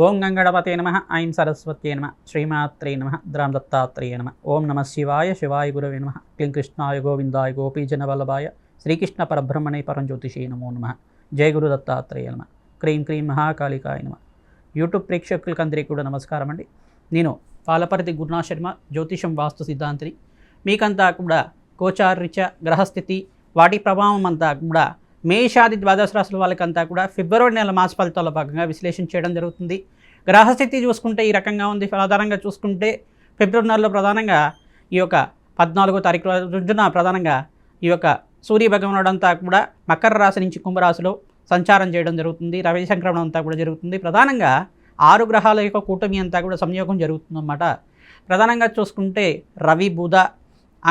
ఓం గంగణపతే నమ ఐం సరస్వత్యే నమ శ్రీమాత్రే నమ ద్రాం దత్తాత్రేయ నమ ఓం నమ శివాయ శివాయ గురవే నమ క్లీం కృష్ణాయ గోవిందాయ గోపీజన వల్లభాయ శ్రీకృష్ణ పరబ్రహ్మణే పరంజ్యోతిషే నమో నమ జయ గురు దత్తాత్రేయ నమ క్రీం క్రీం మహాకాళికాయ నమ. యూట్యూబ్ ప్రేక్షకులకి అందరికీ కూడా నమస్కారం అండి. నేను పాలపర్తి గురునాథ్ శర్మ, జ్యోతిషం వాస్తు సిద్ధాంతిని. మీకంతా కూడా గోచారరీత్యా గ్రహస్థితి వాటి ప్రభావం అంతా కూడా మేషాది ద్వాదశ రాశుల వాళ్ళకంతా కూడా ఫిబ్రవరి నెల మాస ఫలితాల భాగంగా విశ్లేషణ చేయడం జరుగుతుంది. గ్రహస్థితి చూసుకుంటే ఈ రకంగా ఉంది. ఆధారంగా చూసుకుంటే ఫిబ్రవరి నెలలో ప్రధానంగా ఈ యొక్క 14వ తారీఖు రోజున ప్రధానంగా ఈ యొక్క సూర్య భగవానుడు అంతా కూడా మకర రాశి నుంచి కుంభరాశిలో సంచారం చేయడం జరుగుతుంది. రవి సంక్రమణం అంతా కూడా జరుగుతుంది. ప్రధానంగా 6 గ్రహాల యొక్క కూటమి అంతా కూడా సంయోగం జరుగుతుందన్నమాట. ప్రధానంగా చూసుకుంటే రవి, బుధ,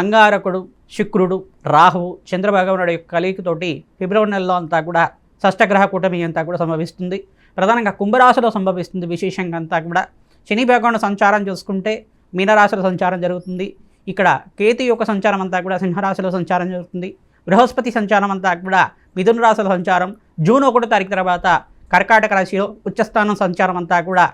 అంగారకుడు, శుక్రుడు, రాహువు, చంద్రభగవానుడు యొక్క కలయికతోటి ఫిబ్రవరి నెలలో అంతా కూడా షష్టగ్రహ కూటమి అంతా కూడా సంభవిస్తుంది. ప్రధానంగా కుంభరాశిలో సంభవిస్తుంది. విశేషంగా అంతా కూడా శని భగవానుడు సంచారం చూసుకుంటే మీనరాశిలో సంచారం జరుగుతుంది. ఇక్కడ కేతు యొక్క సంచారం అంతా కూడా సింహరాశిలో సంచారం జరుగుతుంది. బృహస్పతి సంచారం అంతా కూడా మిథున రాశిలో సంచారం, జూన్ 1వ తారీఖు తర్వాత కర్కాటక రాశిలో ఉచ్చస్థానం సంచారం అంతా కూడా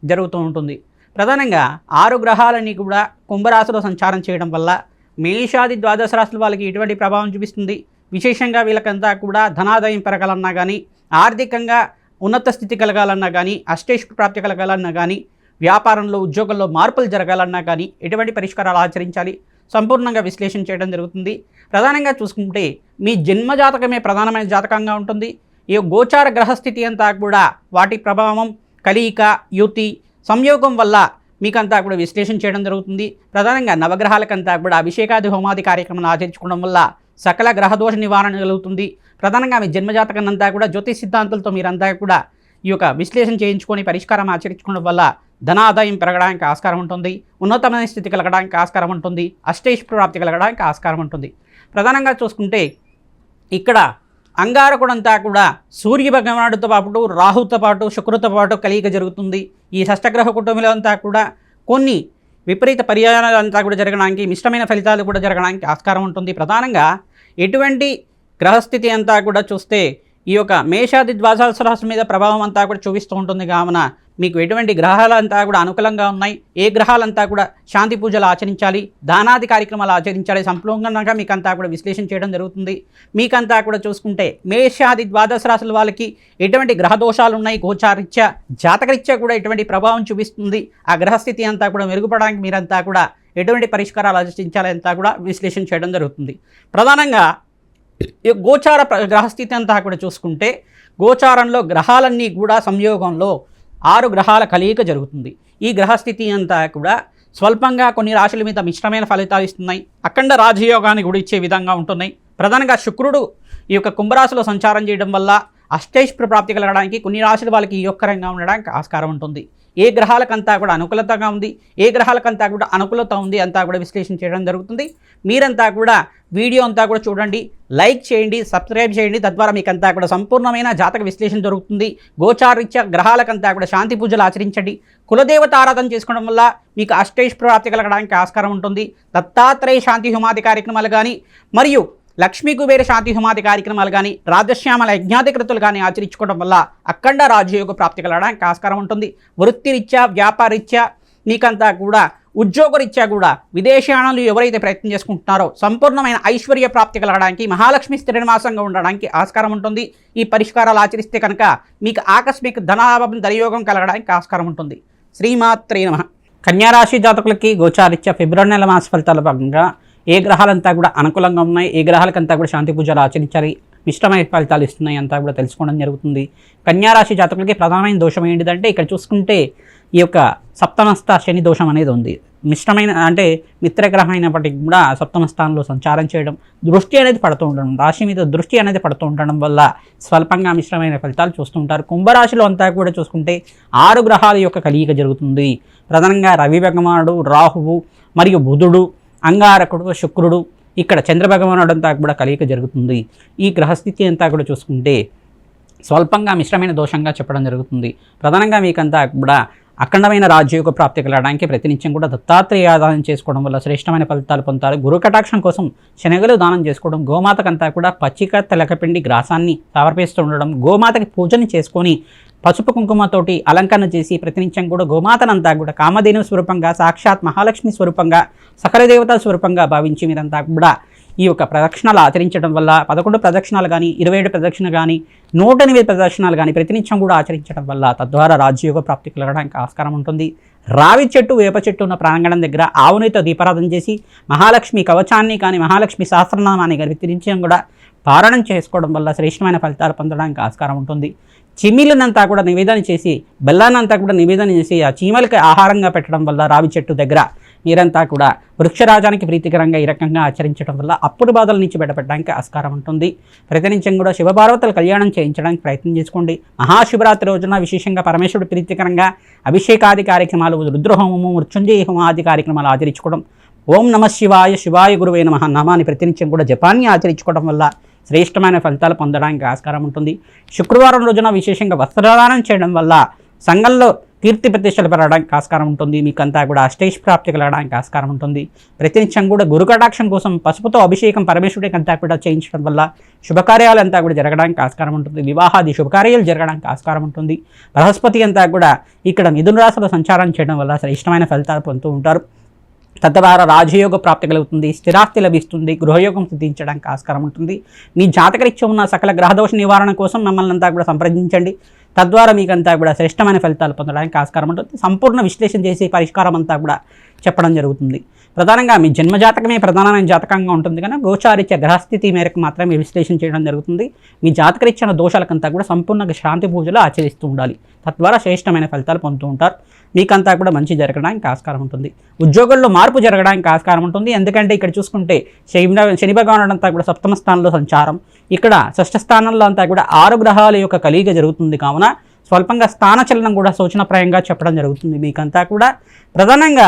జరుగుతూ ఉంటుంది. ప్రధానంగా 6 గ్రహాలని కూడా కుంభరాశిలో సంచారం చేయడం వల్ల మేషాది ద్వాదశ రాశుల వాళ్ళకి ఎటువంటి ప్రభావం చూపిస్తుంది. విశేషంగా వీళ్ళకంతా కూడా ధనాదాయం పెరగాలన్నా కానీ, ఆర్థికంగా ఉన్నత స్థితి కలగాలన్నా కానీ, అష్టైశ్వర్య ప్రాప్తి కలగాలన్నా కానీ, వ్యాపారంలో ఉద్యోగంలో మార్పులు జరగాలన్నా కానీ ఎటువంటి పరిష్కారాలు ఆచరించాలి సంపూర్ణంగా విశ్లేషణ చేయడం జరుగుతుంది. ప్రధానంగా చూసుకుంటే మీ జన్మజాతకమే ప్రధానమైన జాతకంగా ఉంటుంది. ఈ గోచార గ్రహస్థితి అంతా కూడా వాటి ప్రభావం, కలయిక, యుతి, సంయోగం వల్ల మీకంతా కూడా విశ్లేషణ చేయడం జరుగుతుంది. ప్రధానంగా నవగ్రహాలకంతా కూడా అభిషేకాది హోమాది కార్యక్రమాలు ఆచరించుకోవడం వల్ల సకల గ్రహదోష నివారణ కలుగుతుంది. ప్రధానంగా మీ జన్మజాతకం అంతా కూడా జ్యోతిష్ సిద్ధాంతాలతో మీరంతా కూడా ఈ యొక్క విశ్లేషణ చేయించుకొని పరిష్కారం ఆచరించుకోవడం వల్ల ధనాదాయం పెరగడానికి ఆస్కారం ఉంటుంది. ఉన్నతమైన స్థితి కలగడానికి ఆస్కారం ఉంటుంది. అష్టైశ్వర్య ప్రాప్తి కలగడానికి ఆస్కారం ఉంటుంది. ప్రధానంగా చూసుకుంటే ఇక్కడ అంగారకుడంతా కూడా సూర్య భగవానుడితో పాటు, రాహుతో పాటు, శుక్రుతో పాటు కలయిక జరుగుతుంది. ఈ షష్టగ్రహ కుటుంబంలో అంతా కూడా కొన్ని విపరీత పర్యాయాలు అంతా కూడా జరగడానికి, మిశ్రమైన ఫలితాలు కూడా జరగడానికి ఆస్కారం ఉంటుంది. ప్రధానంగా ఎటువంటి గ్రహస్థితి అంతా కూడా చూస్తే ఈ యొక్క మేషాది ద్వాదశ రాశి మీద ప్రభావం అంతా కూడా చూపిస్తూ ఉంటుంది. కావున మీకు ఎటువంటి గ్రహాలంతా కూడా అనుకూలంగా ఉన్నాయి, ఏ గ్రహాలంతా కూడా శాంతి పూజలు ఆచరించాలి, దానాది కార్యక్రమాలు ఆచరించాలి సంపూర్ణంగా మీకంతా కూడా విశ్లేషణ చేయడం జరుగుతుంది. మీకంతా కూడా చూసుకుంటే మేషాది ద్వాదశ రాశుల వాళ్ళకి ఎటువంటి గ్రహ దోషాలు ఉన్నాయి, గోచారీత్యా జాతకరీత్యా కూడా ఎటువంటి ప్రభావం చూపిస్తుంది, ఆ గ్రహస్థితి అంతా కూడా మెరుగుపడడానికి మీరంతా కూడా ఎటువంటి పరిష్కారాలు ఆచరించాలి అంతా కూడా విశ్లేషణ చేయడం జరుగుతుంది. ప్రధానంగా ఈ గోచార గ్రహస్థితి అంతా కూడా చూసుకుంటే గోచారంలో గ్రహాలన్నీ కూడా సంయోగంలో 6 గ్రహాల కలయిక జరుగుతుంది. ఈ గ్రహస్థితి అంతా కూడా స్వల్పంగా కొన్ని రాశుల మీద మిశ్రమైన ఫలితాలు ఇస్తున్నాయి. అఖండ రాజయోగాన్ని కూడా ఇచ్చే విధంగా ఉంటున్నాయి. ప్రధానంగా శుక్రుడు ఈ యొక్క కుంభరాశిలో సంచారం చేయడం వల్ల అష్టైశ్వర్య ప్రాప్తి కలగడానికి, కొన్ని రాశుల వాళ్ళకి యోగకరంగా ఉండడానికి ఆస్కారం ఉంటుంది. ఏ గ్రహాలకంతా కూడా అనుకూలతగా ఉంది, ఏ గ్రహాలకంతా కూడా అనుకూలత ఉంది అంతా కూడా విశ్లేషణ చేయడం జరుగుతుంది. మీరంతా కూడా వీడియో అంతా కూడా చూడండి, లైక్ చేయండి, సబ్స్క్రైబ్ చేయండి. తద్వారా మీకంతా కూడా సంపూర్ణమైన జాతక విశ్లేషణ జరుగుతుంది. గోచారీత్యా గ్రహాలకంతా కూడా శాంతి పూజలు ఆచరించండి. కులదేవత ఆరాధన చేసుకోవడం వల్ల మీకు అష్టైశ్వర్య ప్రాప్తి కలగడానికి ఆస్కారం ఉంటుంది. దత్తాత్రేయ శాంతి హోమాది కార్యక్రమాలు కానీ, మరియు లక్ష్మీ కుబేర శాంతి హోమాది కార్యక్రమాలు కానీ, రాజశ్యామల యజ్ఞాధికృతులు కానీ ఆచరించుకోవడం వల్ల అఖండ రాజయోగ ప్రాప్తి కలగడానికి ఆస్కారం ఉంటుంది. వృత్తిరీత్యా, వ్యాపారరీత్యా, మీకంతా కూడా ఉద్యోగరీత్యా కూడా విదేశాలను ఎవరైతే ప్రయత్నం చేసుకుంటున్నారో సంపూర్ణమైన ఐశ్వర్య ప్రాప్తి కలగడానికి, మహాలక్ష్మి స్థిరనివాసంగా ఉండడానికి ఆస్కారం ఉంటుంది. ఈ పరిష్కారాలు ఆచరిస్తే కనుక మీకు ఆకస్మిక ధనలాభం, ధనయోగం కలగడానికి ఆస్కారం ఉంటుంది. శ్రీమాత్రే నమః. కన్యారాశి జాతకులకి గోచారీత్యా ఫిబ్రవరి నెల మాస ఫలితాల భాగంగా ఏ గ్రహాలంతా కూడా అనుకూలంగా ఉన్నాయి, ఏ గ్రహాలకంతా కూడా శాంతి పూజలు ఆచరించాలి, మిశ్రమైన ఫలితాలు ఇస్తున్నాయి అంతా కూడా తెలుసుకోవడం జరుగుతుంది. కన్యారాశి జాతకులకి ప్రధానమైన దోషం ఏంటిదంటే ఇక్కడ చూసుకుంటే ఈ యొక్క సప్తమస్థ శని దోషం అనేది ఉంది. మిశ్రమైన అంటే మిత్రగ్రహం అయినప్పటికీ కూడా సప్తమ స్థానంలో సంచారం చేయడం, దృష్టి అనేది పడుతూ ఉండడం, రాశి మీద దృష్టి అనేది పడుతూ ఉండడం వల్ల స్వల్పంగా మిశ్రమైన ఫలితాలు చూస్తూ ఉంటారు. కుంభరాశిలో అంతా కూడా చూసుకుంటే 6 గ్రహాల యొక్క కలయిక జరుగుతుంది. ప్రధానంగా రవి భగవానుడు, రాహువు మరియు బుధుడు, అంగారకుడు, శుక్రుడు, ఇక్కడ చంద్రభగవానుడు అంతా కూడా కలయిక జరుగుతుంది. ఈ గ్రహస్థితి అంతా కూడా చూసుకుంటే స్వల్పంగా మిశ్రమైన దోషంగా చెప్పడం జరుగుతుంది. ప్రధానంగా మీకంతా కూడా అఖండమైన రాజయోగ ప్రాప్తి కలగడానికి ప్రతినిత్యం కూడా దత్తాత్రేయ ఆదాయం చేసుకోవడం వల్ల శ్రేష్టమైన ఫలితాలు పొందుతారు. గురు కటాక్షం కోసం శనగలు దానం చేసుకోవడం, గోమాతకంతా కూడా పచ్చిక తెలకపిండి గ్రాసాన్ని సమర్పిస్తూ ఉండడం, గోమాతకి పూజని చేసుకొని పసుపు కుంకుమతోటి అలంకరణ చేసి ప్రతినిత్యం కూడా గోమాతనంతా కూడా కామధేను స్వరూపంగా, సాక్షాత్ మహాలక్ష్మి స్వరూపంగా, సకల దేవతా స్వరూపంగా భావించి మీరంతా కూడా ఈ యొక్క ప్రదక్షిణాలు ఆచరించడం వల్ల 11 ప్రదక్షిణాలు కానీ 27 ప్రదక్షిణ కానీ 108 ప్రదక్షిణాలు కానీ ప్రతినిత్యం కూడా ఆచరించడం వల్ల తద్వారా రాజయోగ ప్రాప్తి కలగడానికి ఆస్కారం ఉంటుంది. రావి చెట్టు, వేప చెట్టు ఉన్న ప్రాంగణం దగ్గర ఆవునితో దీపారాధన చేసి మహాలక్ష్మి కవచాన్ని కానీ మహాలక్ష్మి సహస్రనామాన్ని కానీ ప్రతినిత్యం కూడా పారాయణం చేసుకోవడం వల్ల శ్రేష్టమైన ఫలితాలు పొందడానికి ఆస్కారం ఉంటుంది. చిమీలనంతా కూడా నివేదన చేసి, బెల్లానంతా కూడా నివేదన చేసి ఆ చీమలకి ఆహారంగా పెట్టడం వల్ల రావి చెట్టు దగ్గర మీరంతా కూడా వృక్షరాజానికి ప్రీతికరంగా ఈ రకంగా ఆచరించడం వల్ల అప్పుడు బాధల నుంచి బయటపడడానికి ఆస్కారం ఉంటుంది. ప్రతినిత్యం కూడా శివపార్వతుల కళ్యాణం చేయించడానికి ప్రయత్నం చేసుకోండి. మహాశివరాత్రి రోజున విశేషంగా పరమేశ్వరుడు ప్రీతికరంగా అభిషేకాది కార్యక్రమాలు, రుద్రహోమము, మృత్యుంజయ హోమాది కార్యక్రమాలు ఆచరించుకోవడం, ఓం నమ శివాయ, శివాయ గురువే నమః నామాన్ని ప్రతినిత్యం కూడా జపాన్ని ఆచరించుకోవడం వల్ల శ్రేష్టమైన ఫలితాలు పొందడానికి ఆస్కారం ఉంటుంది. శుక్రవారం రోజున విశేషంగా వస్త్రదానం చేయడం వల్ల సంఘంలో కీర్తి ప్రతిష్టలు పెరగడానికి ఆస్కారం ఉంటుంది. మీకంతా కూడా అష్టైష్ ప్రాప్తి కలగడానికి ఆస్కారం ఉంటుంది. ప్రతినిత్యం కూడా గురు కటాక్షం కోసం పసుపుతో అభిషేకం పరమేశ్వరుడికి అంతా కూడా చేయించడం వల్ల శుభకార్యాలు అంతా కూడా జరగడానికి ఆస్కారం ఉంటుంది. వివాహాది శుభకార్యాలు జరగడానికి ఆస్కారం ఉంటుంది. బృహస్పతి అంతా కూడా ఇక్కడ మిథున రాశిలో సంచారం చేయడం వల్ల శ్రేష్టమైన ఫలితాలు పొందుతూ ఉంటారు. తద్వారా రాజయోగ ప్రాప్తి కలుగుతుంది, స్థిరాస్తి లభిస్తుంది, గృహయోగం సిద్ధించడానికి ఆస్కారం ఉంటుంది. మీ జాతకరీత్యా ఉన్న సకల గ్రహదోష నివారణ కోసం మమ్మల్ని అంతా కూడా సంప్రదించండి. తద్వారా మీకంతా కూడా శ్రేష్టమైన ఫలితాలు పొందడానికి ఆస్కారం ఉంటుంది. సంపూర్ణ విశ్లేషణ చేసి పరిష్కారం అంతా కూడా చెప్పడం జరుగుతుంది. ప్రధానంగా మీ జన్మజాతకమే ప్రధానమైన జాతకంగా ఉంటుంది కనుక గోచారీత్య గ్రహస్థితి మేరకు మాత్రమే విశ్లేషణ చేయడం జరుగుతుంది. మీ జాతకరీత్యా దోషాలకంతా కూడా సంపూర్ణంగా శాంతి పూజలు ఆచరిస్తూ ఉండాలి. తద్వారా శ్రేష్టమైన ఫలితాలు పొందుతూ ఉంటారు. మీకంతా కూడా మంచి జరగడానికి ఆస్కారం ఉంటుంది. ఉద్యోగుల్లో మార్పు జరగడానికి ఆస్కారం ఉంటుంది. ఎందుకంటే ఇక్కడ చూసుకుంటే శని భగవానుడు అంతా కూడా సప్తమ స్థానంలో సంచారం, ఇక్కడ షష్ఠ స్థానంలో అంతా కూడా 6 గ్రహాల యొక్క కలియిక జరుగుతుంది. కావున స్వల్పంగా స్థానచలనం కూడా సూచనప్రాయంగా చెప్పడం జరుగుతుంది. మీకంతా కూడా ప్రధానంగా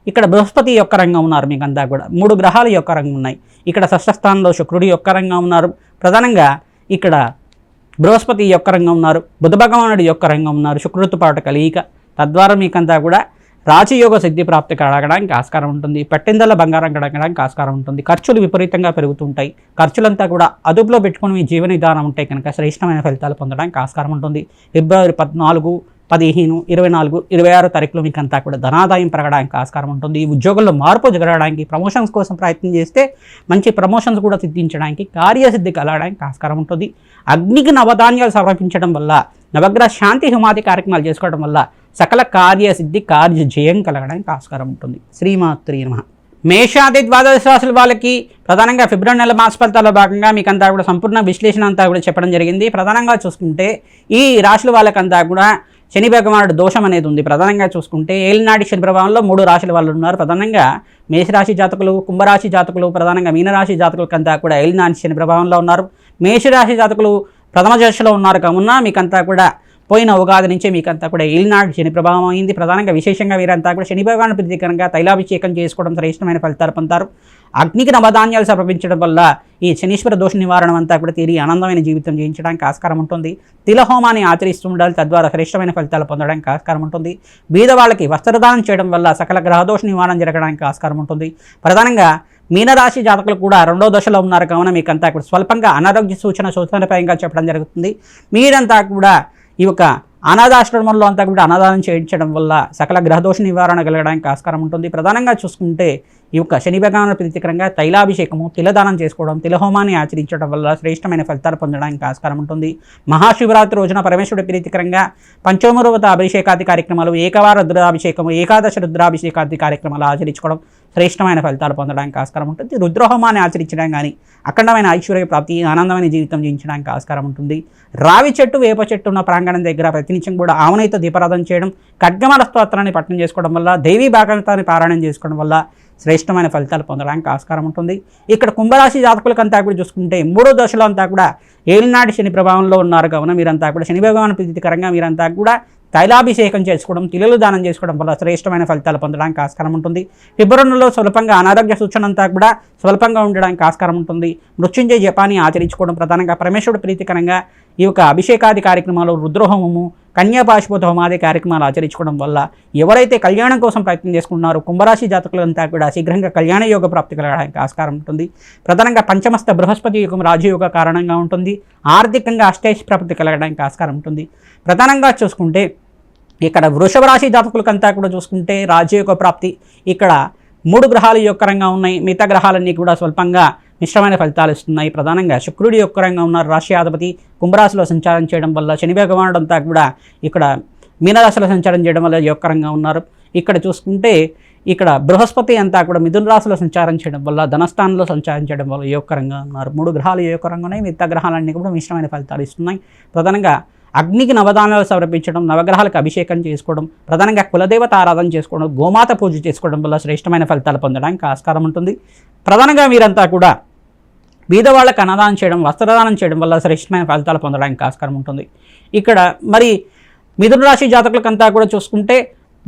ఇక్కడ బృహస్పతి యొక్క రంగం ఉన్నారు. మీకంతా కూడా 3 గ్రహాల యొక్క రంగం ఉన్నాయి. ఇక్కడ షష్ఠ స్థానంలో శుక్రుడి యొక్క రంగం ఉన్నారు. ప్రధానంగా ఇక్కడ బృహస్పతి యొక్క రంగం ఉన్నారు, బుధ భగవానుడి యొక్క రంగం ఉన్నారు, శుక్రుడితో పాటు కలియిక. తద్వారా మీకంతా కూడా రాజయోగ సిద్ధి ప్రాప్తి కలగడానికి ఆస్కారం ఉంటుంది. పట్టిందల బంగారం కలగడానికి ఆస్కారం ఉంటుంది. ఖర్చులు విపరీతంగా పెరుగుతుంటాయి. ఖర్చులంతా కూడా అదుపులో పెట్టుకుని మీ జీవన విధానం ఉంటే కనుక శ్రేష్టమైన ఫలితాలు పొందడానికి ఆస్కారం ఉంటుంది. ఫిబ్రవరి 14, 15, 24, 26 తారీఖులో మీకు అంతా కూడా ధనాదాయం పెరగడానికి ఆస్కారం ఉంటుంది. ఉద్యోగంలో మార్పు జరగడానికి, ప్రమోషన్స్ కోసం ప్రయత్నం చేస్తే మంచి ప్రమోషన్స్ కూడా సిద్ధించడానికి, కార్యసిద్ధి కలగడానికి ఆస్కారం ఉంటుంది. అగ్నికి నవధాన్యాలు సమర్పించడం వల్ల, నవగ్రహ శాంతి హోమాది కార్యక్రమాలు చేసుకోవడం వల్ల సకల కార్యసిద్ధి, కార్య జయం కలగడానికి ఆస్కారం ఉంటుంది. శ్రీమాత్రే నమః. మేషాది ద్వాదశ రాశుల వాళ్ళకి ప్రధానంగా ఫిబ్రవరి నెల మాస ఫలితాల్లో భాగంగా మీకంతా కూడా సంపూర్ణ విశ్లేషణ అంతా కూడా చెప్పడం జరిగింది. ప్రధానంగా చూసుకుంటే ఈ రాశుల వాళ్ళకంతా కూడా శని భగవానుడు దోషం అనేది ఉంది. ప్రధానంగా చూసుకుంటే ఏలినాటి శని ప్రభావంలో 3 రాశుల వాళ్ళు ఉన్నారు. ప్రధానంగా మేషరాశి జాతకులు, కుంభరాశి జాతకులు, ప్రధానంగా మీనరాశి జాతకులకంతా కూడా ఏలినాటి శని ప్రభావంలో ఉన్నారు. మేషరాశి జాతకులు ప్రథమ దశలో ఉన్నారు. కావున మీకంతా కూడా పోయిన ఉగాది నుంచే మీకంతా కూడా ఏలినాటి శని ప్రభావం అయింది. ప్రధానంగా విశేషంగా వీరంతా కూడా శని భగవాను ప్రీతికరంగా తైలాభిషేకం చేసుకోవడం శ్రేష్టమైన ఫలితాలు పొందుతారు. అగ్నికి నవధాన్యాలు సమర్పించడం వల్ల ఈ శనీశ్వర దోష నివారణ అంతా కూడా తీరి ఆనందమైన జీవితం జీవించడానికి ఆస్కారం ఉంటుంది. తిలహోమాన్ని ఆచరిస్తూ ఉండాలి. తద్వారా శ్రేష్టమైన ఫలితాలు పొందడానికి ఆస్కారం ఉంటుంది. బీద వాళ్ళకి వస్త్రదానం చేయడం వల్ల సకల గ్రహదోష నివారణ జరగడానికి ఆస్కారం ఉంటుంది. ప్రధానంగా మీనరాశి జాతకులు కూడా 2వ దశలో ఉన్నారు. కావున మీకంతా కూడా స్వల్పంగా అనారోగ్య సూచనపరంగా చెప్పడం జరుగుతుంది. మీరంతా కూడా ఈ యొక్క అనాథాశ్రమంలో అంతా కూడా అన్నదానం చేయించడం వల్ల సకల గ్రహదోష నివారణ కలగడానికి ఆస్కారం ఉంటుంది. ప్రధానంగా చూసుకుంటే ఈ యొక్క శని భగవాను ప్రీతికరంగా తైలాభిషేకము, తిలదానం చేసుకోవడం, తిలహోమాన్ని ఆచరించడం వల్ల శ్రేష్టమైన ఫలితాలు పొందడానికి ఆస్కారం ఉంటుంది. మహాశివరాత్రి రోజున పరమేశ్వరుడి ప్రీతికరంగా పంచమూర్వత అభిషేకాది కార్యక్రమాలు, ఏకవార రుద్రాభిషేకము, ఏకాదశ రుద్రాభిషేకాది కార్యక్రమాలు ఆచరించుకోవడం శ్రేష్టమైన ఫలితాలు పొందడానికి ఆస్కారం ఉంటుంది. రుద్రహోమాన్ని ఆచరించడం కానీ అఖండమైన ఐశ్వర్య ప్రాప్తి, ఆనందమైన జీవితం జీవించడానికి ఆస్కారం ఉంటుంది. రావి చెట్టు, వేప చెట్టు ఉన్న ప్రాంగణం దగ్గర ప్రతినిత్యం కూడా ఆవునైతో దీపారాధన చేయడం, ఖడ్గమాల స్తోత్రాన్ని పఠనం చేసుకోవడం వల్ల, దేవీ భాగవతాన్ని పారాయణం చేసుకోవడం వల్ల శ్రేష్టమైన ఫలితాలు పొందడానికి ఆస్కారం ఉంటుంది. ఇక్కడ కుంభరాశి జాతకులకంతా కూడా చూసుకుంటే 3వ దశలో అంతా కూడా ఏలినాటి శని ప్రభావంలో ఉన్నారు. కావున మీరంతా కూడా శని భగవాను ప్రీతికరంగా మీరంతా కూడా తైలాభిషేకం చేసుకోవడం, తిలలు దానం చేసుకోవడం వల్ల శ్రేష్టమైన ఫలితాలు పొందడానికి ఆస్కారం ఉంటుంది. ఫిబ్రవరి నెలలో స్వల్పంగా అనారోగ్య సూచన అంతా కూడా స్వల్పంగా ఉండడానికి ఆస్కారం ఉంటుంది. మృత్యుంజయ జపాన్ని ఆచరించుకోవడం, ప్రధానంగా పరమేశ్వరుడు ప్రీతికరంగా ఈ యొక్క అభిషేకాది కార్యక్రమాలు, రుద్రహోమము, కన్యాపాశుపత హోమాది కార్యక్రమాలు ఆచరించుకోవడం వల్ల ఎవరైతే కళ్యాణం కోసం ప్రయత్నం చేసుకుంటున్నారో కుంభరాశి జాతకులంతా కూడా శీఘ్రంగా కళ్యాణ యోగ ప్రాప్తి కలగడానికి ఆస్కారం ఉంటుంది. ప్రధానంగా పంచమస్థ బృహస్పతి యుగం రాజయోగ కారణంగా ఉంటుంది. ఆర్థికంగా అష్టైష్ ప్రాప్తి కలగడానికి ఆస్కారం ఉంటుంది. ప్రధానంగా చూసుకుంటే ఇక్కడ వృషభ రాశి జాతకులకంతా కూడా చూసుకుంటే రాజయోగ ప్రాప్తి ఇక్కడ 3 గ్రహాలు యొక్కరంగా ఉన్నాయి. మిగతా గ్రహాలన్నీ కూడా స్వల్పంగా మిశ్రమైన ఫలితాలు ఇస్తున్నాయి. ప్రధానంగా శుక్రుడి యొక్కరంగా ఉన్నారు. రాశ్యాధిపతి కుంభరాశిలో సంచారం చేయడం వల్ల శని భగవానుడు అంతా కూడా ఇక్కడ మీనరాశిలో సంచారం చేయడం వల్ల యొక్కరంగా ఉన్నారు. ఇక్కడ చూసుకుంటే ఇక్కడ బృహస్పతి అంతా కూడా మిథున రాశిలో సంచారం చేయడం వల్ల ధనస్థానంలో సంచారం చేయడం వల్ల యోగకరంగా ఉన్నారు. 3 గ్రహాలు యోగకరంగా ఉన్నాయి. మిగతా గ్రహాలన్నీ కూడా మిశ్రమైన ఫలితాలు ఇస్తున్నాయి. ప్రధానంగా అగ్నికి నవదానాలు సమర్పించడం, నవగ్రహాలకు అభిషేకం చేసుకోవడం, ప్రధానంగా కులదేవత ఆరాధన చేసుకోవడం, గోమాత పూజ చేసుకోవడం వల్ల శ్రేష్టమైన ఫలితాలు పొందడానికి ఆస్కారం ఉంటుంది. ప్రధానంగా మీరంతా కూడా బీదవాళ్ళకు అన్నదానం చేయడం, వస్త్రదానం చేయడం వల్ల శ్రేష్టమైన ఫలితాలు పొందడానికి ఆస్కారం ఉంటుంది. ఇక్కడ మరి మిథున రాశి జాతకులకంతా కూడా చూసుకుంటే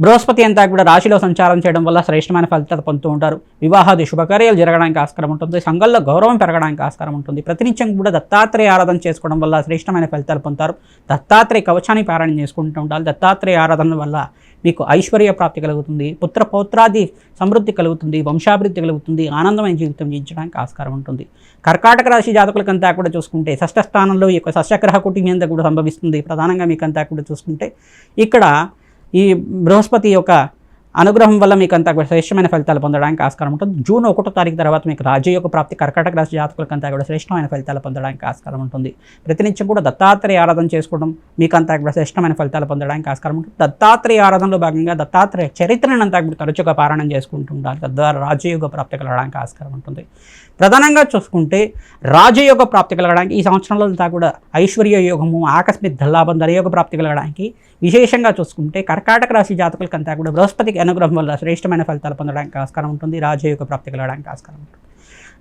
బృహస్పతి అంతా కూడా రాశిలో సంచారం చేయడం వల్ల శ్రేష్టమైన ఫలితాలు పొందుతూ ఉంటారు. వివాహాది శుభకార్యాలు జరగడానికి ఆస్కారం ఉంటుంది. సంఘంలో గౌరవం పెరగడానికి ఆస్కారం ఉంటుంది. ప్రతినిత్యం కూడా దత్తాత్రేయ ఆరాధన చేసుకోవడం వల్ల శ్రేష్టమైన ఫలితాలు పొందుతారు. దత్తాత్రేయ కవచాన్ని పారాయణ చేసుకుంటూ ఉండాలి. దత్తాత్రేయ ఆరాధన వల్ల మీకు ఐశ్వర్య ప్రాప్తి కలుగుతుంది, పుత్ర పౌత్రాది సమృద్ధి కలుగుతుంది, వంశాభివృద్ధి కలుగుతుంది, ఆనందమైన జీవితం జీవించడానికి ఆస్కారం ఉంటుంది. కర్కాటక రాశి జాతకులకంతా కూడా చూసుకుంటే షష్ఠ స్థానంలో ఈ యొక్క షష్ఠగ్రహ కుటుంబం అంతా కూడా సంభవిస్తుంది. ప్రధానంగా మీకంతా కూడా చూసుకుంటే ఇక్కడ ఈ బృహస్పతి యొక్క అనుగ్రహం వల్ల మీకు అంతా శ్రేష్టమైన ఫలితాలు పొందడానికి ఆస్కారం ఉంటుంది. జూన్ 1వ తారీఖు తర్వాత మీకు రాజయోగ ప్రాప్తి కర్కాటక రాశి జాతకులకంతా కూడా శ్రేష్టమైన ఫలితాలు పొందడానికి ఆస్కారం ఉంటుంది. ప్రతినిత్యం కూడా దత్తాత్రేయ ఆరాధన చేసుకోవడం మీకంతా కూడా శ్రేష్టమైన ఫలితాలు పొందడానికి ఆస్కారం ఉంటుంది. దత్తాత్రేయ ఆరాధనలో భాగంగా దత్తాత్రేయ చరిత్రను అంతా కూడా తరచుగా పారాయణం చేసుకుంటూ ఉండాలి. తద్వారా రాజయోగ ప్రాప్తి కలగడానికి ఆస్కారం ఉంటుంది. ప్రధానంగా చూసుకుంటే రాజయోగ ప్రాప్తి కలగడానికి ఈ సంవత్సరంలో అంతా కూడా ఐశ్వర్య యోగము, ఆకస్మిక ధనలాభం, ధనయోగ ప్రాప్తి కలగడానికి విశేషంగా చూసుకుంటే కర్కాటక రాశి జాతకులకంతా కూడా బృహస్పతికి అనుగ్రహం వల్ల శ్రేష్టమైన ఫలితాలు పొందడానికి ఆస్కారం ఉంటుంది. రాజయోగ ప్రాప్తి కలగడానికి ఆస్కారం ఉంటుంది.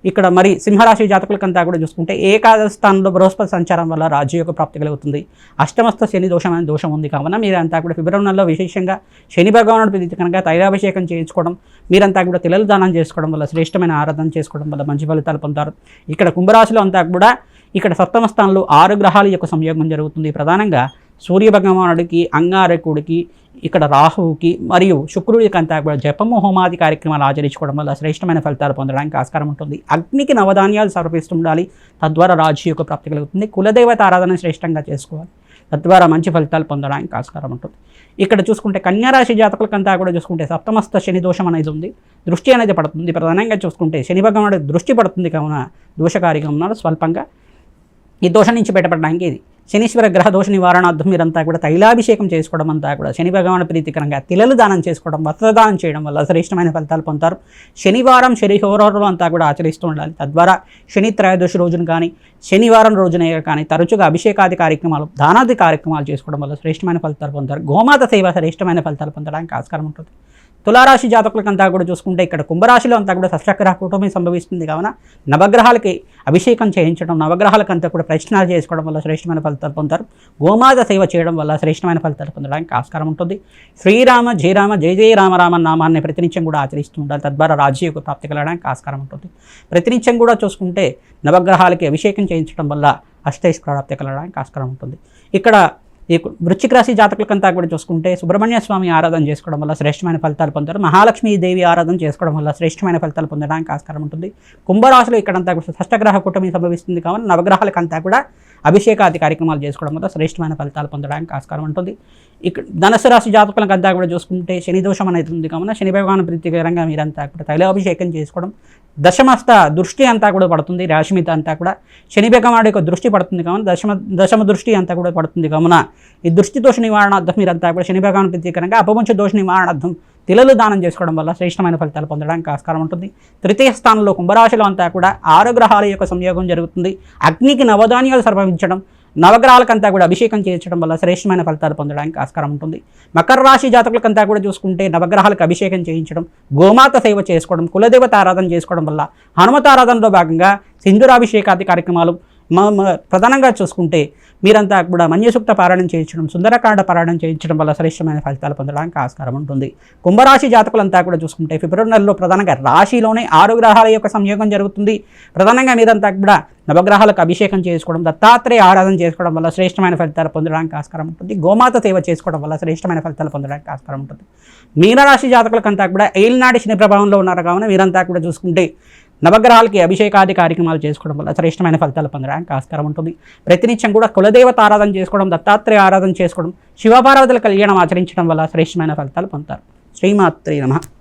ఇక్కడ మరి సింహరాశి జాతకులకంతా కూడా చూసుకుంటే ఏకాదశ స్థానంలో బృహస్పతి సంచారం వల్ల రాజయోగ ప్రాప్తి కలుగుతుంది. అష్టమస్థ శని దోషం అనే దోషం ఉంది కావున మీరంతా కూడా ఫిబ్రవరి నెలలో విశేషంగా శని భగవానుడి ప్రీతికరంగా తైలాభిషేకం చేయించుకోవడం, మీరంతా కూడా తిలలు దానం చేసుకోవడం వల్ల శ్రేష్టమైన ఆరాధన చేసుకోవడం వల్ల మంచి ఫలితాలు పొందుతారు. ఇక్కడ కుంభరాశిలో అంతా కూడా ఇక్కడ సప్తమ స్థానంలో 6 గ్రహాల యొక్క సంయోగం జరుగుతుంది. ప్రధానంగా సూర్య భగవానుడికి, అంగారకుడికి, ఇక్కడ రాహువుకి మరియు శుక్రుడికి అంతా కూడా జపము హోమాది కార్యక్రమాలు ఆచరించుకోవడం వల్ల శ్రేష్టమైన ఫలితాలు పొందడానికి ఆస్కారం ఉంటుంది. అగ్నికి నవధాన్యాలు సమర్పిస్తుండాలి. తద్వారా రాజయోగ ప్రాప్తి కలుగుతుంది. కులదేవత ఆరాధన శ్రేష్టంగా చేసుకోవాలి. తద్వారా మంచి ఫలితాలు పొందడానికి ఆస్కారం ఉంటుంది. ఇక్కడ చూసుకుంటే కన్యారాశి జాతకులకంతా కూడా చూసుకుంటే సప్తమస్థ శని దోషం అనేది ఉంది. దృష్టి అనేది పడుతుంది. ప్రధానంగా చూసుకుంటే శని భగవానుడి దృష్టి పడుతుంది కావున దోషకారిగా ఉన్నాడు. స్వల్పంగా ఈ దోషం నుంచి బయటపడడానికి ఇది శనీశ్వర గ్రహ దోష నివారణార్థం మీరంతా కూడా తైలాభిషేకం చేసుకోవడం అంతా కూడా శని భగవాను ప్రీతికరంగా తిలలు దానం చేసుకోవడం, వస్త్రదానం చేయడం వల్ల శ్రేష్టమైన ఫలితాలు పొందుతారు. శనివారం శనిహోరాలు అంతా కూడా ఆచరిస్తూ ఉండాలి. తద్వారా శని త్రయోదశి రోజున కానీ శనివారం రోజున కానీ తరచుగా అభిషేకాది కార్యక్రమాలు, దానాది కార్యక్రమాలు చేసుకోవడం వల్ల శ్రేష్టమైన ఫలితాలు పొందుతారు. గోమాత సేవ శ్రేష్టమైన ఫలితాలు పొందడానికి ఆస్కారం ఉంటుంది. తులారాశి జాతకులకంతా కూడా చూసుకుంటే ఇక్కడ కుంభరాశిలో అంతా కూడా షష్ఠగ్రహ కూటమి సంభవిస్తుంది కావున నవగ్రహాలకి అభిషేకం చేయించడం, నవగ్రహాలకంతా కూడా ప్రదక్షిణాలు చేసుకోవడం వల్ల శ్రేష్టమైన ఫలితాలు పొందుతారు. గోమాత సేవ చేయడం వల్ల శ్రేష్టమైన ఫలితాలు పొందడానికి ఆస్కారం ఉంటుంది. శ్రీరామ జయరామ జయ జయ రామ రామ నామాన్ని ప్రతినిత్యం కూడా ఆచరిస్తూ ఉండాలి. తద్వారా రాజయోగ ప్రాప్తి కలగడానికి ఆస్కారం ఉంటుంది. ప్రతినిత్యం కూడా చూసుకుంటే నవగ్రహాలకి అభిషేకం చేయించడం వల్ల అష్టైష్ ప్రాప్తి కలగడానికి ఆస్కారం ఉంటుంది. ఇక్కడ ఈ వృశ్చిక రాశి జాతకులకంతా కూడా చూసుకుంటే సుబ్రహ్మణ్య స్వామి ఆరాధన చేసుకోవడం వల్ల శ్రేష్టమైన ఫలితాలు పొందారు. మహాలక్ష్మీదేవి ఆరాధన చేసుకోవడం వల్ల శ్రేష్టమైన ఫలితాలు పొందడానికి ఆస్కారం ఉంటుంది. కుంభరాశిలో ఇక్కడంతా కూడా షష్ఠగ్రహ కూటమి సంభవిస్తుంది కావున నవగ్రహాలకంతా కూడా అభిషేకాది కార్యక్రమాలు చేసుకోవడం వల్ల శ్రేష్టమైన ఫలితాలు పొందడానికి ఆస్కారం ఉంటుంది. ఇక్కడ ధనుసు రాశి జాతకులకంతా కూడా చూసుకుంటే శని దోషం అనేది ఉంది కావున శని భగవాను ప్రీతికరంగా మీరంతా కూడా తైలాభిషేకం చేసుకోవడం, దశమస్థ దృష్టి అంతా కూడా పడుతుంది. రాశి మీద అంతా కూడా శని భగవానుడి యొక్క దృష్టి పడుతుంది కావున దశమ దృష్టి అంతా కూడా పడుతుంది కావున ఈ దృష్టి దోష నివారణార్థం మీరంతా కూడా శని భగవాను ప్రీతికరంగా అపవంచ దోష నివారణార్థం తిలలు దానం చేసుకోవడం వల్ల శ్రేష్టమైన ఫలితాలు పొందడానికి ఆస్కారం ఉంటుంది. తృతీయ స్థానంలో కుంభరాశిలో అంతా కూడా 6 గ్రహాల యొక్క సంయోగం జరుగుతుంది. అగ్నికి నవధాన్యాలు సమర్పించడం, నవగ్రహాలకంతా కూడా అభిషేకం చేయించడం వల్ల శ్రేష్టమైన ఫలితాలు పొందడానికి ఆస్కారం ఉంటుంది. మకర రాశి జాతకులకంతా కూడా చూసుకుంటే నవగ్రహాలకు అభిషేకం చేయించడం, గోమాత సేవ చేసుకోవడం, కులదేవత ఆరాధన చేసుకోవడం వల్ల హనుమత ఆరాధనలో భాగంగా సింధూరాభిషేకాది కార్యక్రమాలు, ప్రధానంగా చూసుకుంటే మీరంతా కూడా మన్యసూక్త పారాయణం చేయించడం, సుందరకాండ పారాయణం చేయించడం వల్ల శ్రేష్టమైన ఫలితాలు పొందడానికి ఆస్కారం ఉంటుంది. కుంభరాశి జాతకులంతా కూడా చూసుకుంటే ఫిబ్రవరి నెలలో ప్రధానంగా రాశిలోనే 6 గ్రహాల యొక్క సంయోగం జరుగుతుంది. ప్రధానంగా మీరంతా కూడా నవగ్రహాలకు అభిషేకం చేసుకోవడం, దత్తాత్రేయ ఆరాధన చేసుకోవడం వల్ల శ్రేష్టమైన ఫలితాలు పొందడానికి ఆస్కారం ఉంటుంది. గోమాత సేవ చేసుకోవడం వల్ల శ్రేష్టమైన ఫలితాలు పొందడానికి ఆస్కారం ఉంటుంది. మీనరాశి జాతకులకంతా కూడా ఏలినాటి శని ప్రభావంలో ఉన్నారు కావున వీరంతా కూడా చూసుకుంటే నవగ్రహాలకి అభిషేకాది కార్యక్రమాలు చేసుకోవడం వల్ల శ్రేష్టమైన ఫలితాలు పొందడానికి ఆస్కారం ఉంటుంది. ప్రతినిత్యం కూడా కులదేవత ఆరాధన చేసుకోవడం, దత్తాత్రేయ ఆరాధన చేసుకోవడం, శివపార్వతుల కళ్యాణం ఆచరించడం వల్ల శ్రేష్టమైన ఫలితాలు పొందుతారు. శ్రీమాత్రే నమః.